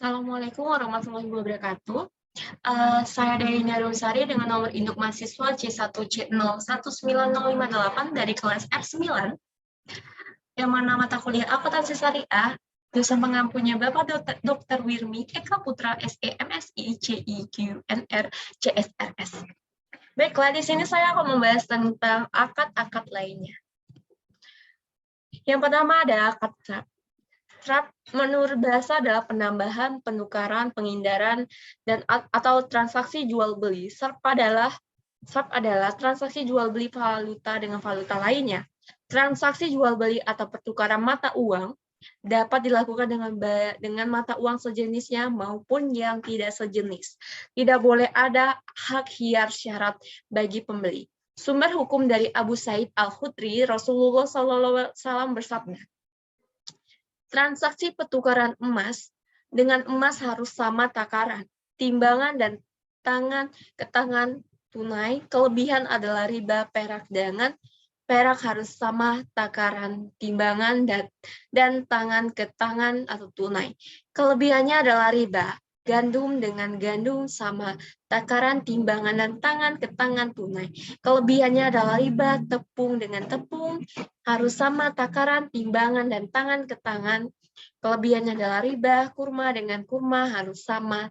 Assalamualaikum warahmatullahi wabarakatuh. Saya Dayana Rosari dengan nomor induk mahasiswa C1C0190558 dari kelas F9, yang mana mata kuliah Akuntansi Syariah, dosen pengampunya Bapak Dr. Wirmi Eka Putra SE MSI CIQNR CSRS. Baiklah, di sini saya akan membahas tentang akad-akad lainnya. Yang pertama ada akad trap. Trap menurut bahasa adalah penambahan, penukaran, penghindaran, dan atau transaksi jual beli. Trap adalah transaksi jual beli valuta dengan valuta lainnya. Transaksi jual beli atau pertukaran mata uang dapat dilakukan dengan mata uang sejenisnya maupun yang tidak sejenis. Tidak boleh ada hak hiar syarat bagi pembeli. Sumber hukum dari Abu Sa'id Al-Khudri, Rasulullah SAW bersabda, transaksi pertukaran emas dengan emas harus sama takaran, timbangan, dan tangan ke tangan tunai. Kelebihan adalah riba perak dengan perak harus sama takaran, timbangan, dan tangan ke tangan atau tunai. Kelebihannya adalah riba. Gandum dengan gandum sama takaran, timbangan, dan tangan ke tangan tunai. Kelebihannya adalah riba. Tepung dengan tepung harus sama takaran, timbangan, dan tangan ke tangan. Kelebihannya adalah riba. Kurma dengan kurma harus sama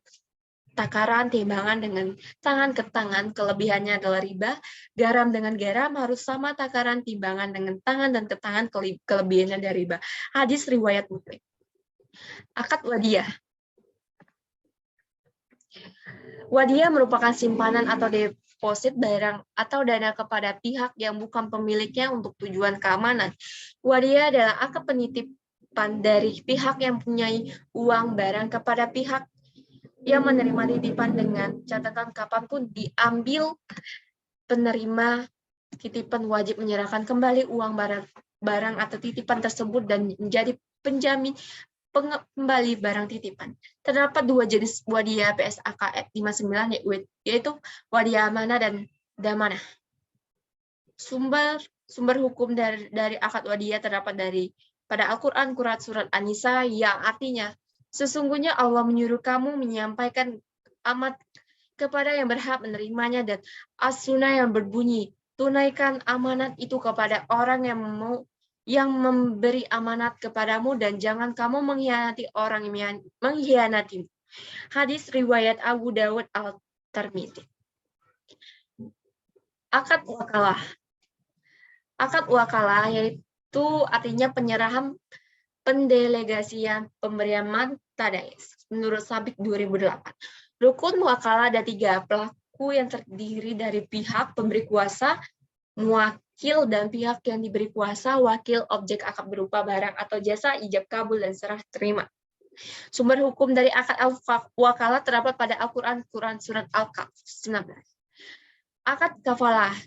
takaran, timbangan, dengan tangan ke tangan. Kelebihannya adalah riba. Garam dengan garam harus sama takaran, timbangan, dengan tangan dan ke tangan. Kelebihannya adalah riba. Hadis riwayat Muslim. Akad wadiah. Wadiah merupakan simpanan atau deposit barang atau dana kepada pihak yang bukan pemiliknya untuk tujuan keamanan. Wadiah adalah akad penitipan dari pihak yang mempunyai uang barang kepada pihak yang menerima titipan dengan catatan kapanpun diambil, penerima titipan wajib menyerahkan kembali uang barang atau titipan tersebut dan menjadi penjamin kembali barang titipan. Terdapat dua jenis wadiah PSAK 59, yaitu wadiah amanah dan damanah. Sumber hukum dari akad wadiah terdapat pada Al-Quran surat An-Nisa yang artinya, sesungguhnya Allah menyuruh kamu menyampaikan amanat kepada yang berhak menerimanya, dan as-sunnah yang berbunyi, tunaikan amanat itu kepada orang yang memberi amanat kepadamu, dan jangan kamu mengkhianati orang yang mengkhianatimu. Hadis riwayat Abu Dawud Al-Tirmidzi. Akad wakalah. Akad wakalah yaitu artinya penyerahan, pendelegasian, pemberian mantadais menurut Sabik 2008. Rukun wakalah ada 3, pelaku yang terdiri dari pihak pemberi kuasa, muwakil, dan pihak yang diberi kuasa. Wakil objek akad berupa barang atau jasa, ijab kabul, dan serah terima. Sumber hukum dari akad wakalah terdapat pada Al-Quran surat Al-Kahf 19. Akad kafalah.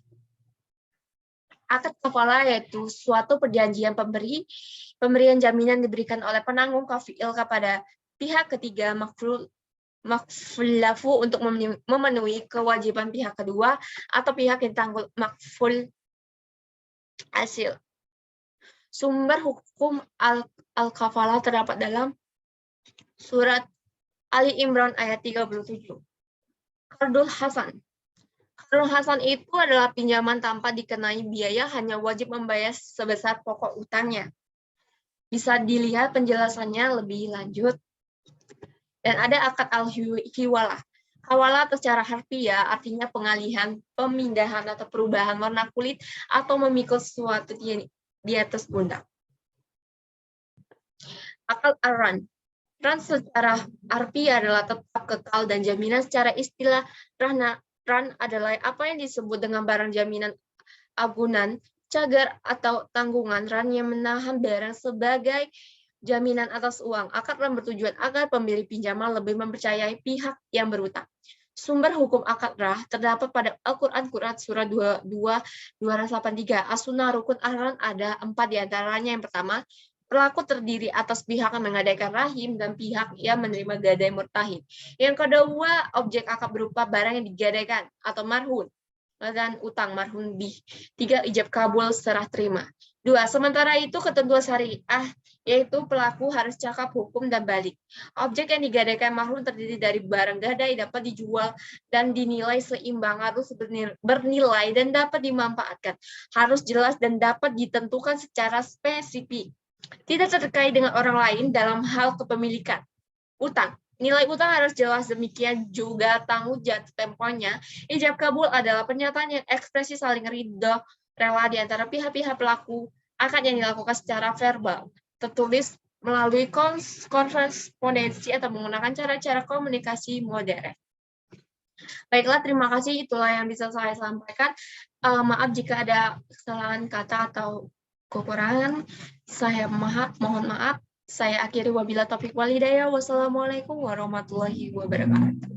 Akad kafalah yaitu suatu perjanjian pemberian jaminan diberikan oleh penanggung kafil kepada pihak ketiga makfulahu untuk memenuhi kewajiban pihak kedua atau pihak yang tanggung makful hasil. Sumber hukum al-kafalah terdapat dalam surat Ali Imran ayat 37. Qardul Hasan. Qardul Hasan itu adalah pinjaman tanpa dikenai biaya, hanya wajib membayar sebesar pokok utangnya. Bisa dilihat penjelasannya lebih lanjut. Dan ada akad al-hiwalah. Hawalah secara harfiah artinya pengalihan, pemindahan, atau perubahan warna kulit atau memikul sesuatu di atas pundak. Akad ar-ran. Ran secara harfiah adalah tetap, kekal, dan jaminan. Secara istilah, ran adalah apa yang disebut dengan barang jaminan, agunan, cagar, atau tanggungan. Ran yang menahan barang sebagai jaminan atas uang. Akad ran bertujuan agar pemberi pinjaman lebih mempercayai pihak yang berutang. Sumber hukum akad rah terdapat pada Al-Quran surat 283. As-sunnah rukun ar-ran ada 4 diantaranya. Yang pertama, pelaku terdiri atas pihak yang menggadaikan rahim dan pihak yang menerima gadai murtahin. Yang kedua, objek akad berupa barang yang digadaikan atau marhun dan utang marhun bih. 3, ijab kabul serah terima. 2, sementara itu ketentuan syariah yaitu pelaku harus cakap hukum dan balik. Objek yang digadaikan makhluk terdiri dari barang gadai, dapat dijual dan dinilai seimbang, harus bernilai dan dapat dimanfaatkan, harus jelas dan dapat ditentukan secara spesifik. Tidak terkait dengan orang lain dalam hal kepemilikan. Utang. Nilai utang harus jelas, demikian juga tanggung jawab temponya. Ijab kabul adalah pernyataan yang ekspresi saling ridho rela di antara pihak-pihak pelaku akad yang dilakukan secara verbal, tertulis melalui korespondensi atau menggunakan cara-cara komunikasi modern. Baiklah, terima kasih. Itulah yang bisa saya sampaikan. Maaf jika ada kesalahan kata atau kekurangan. Saya mohon maaf. Saya akhiri, wabillahi taufiq wal hidayah. Wassalamualaikum warahmatullahi wabarakatuh.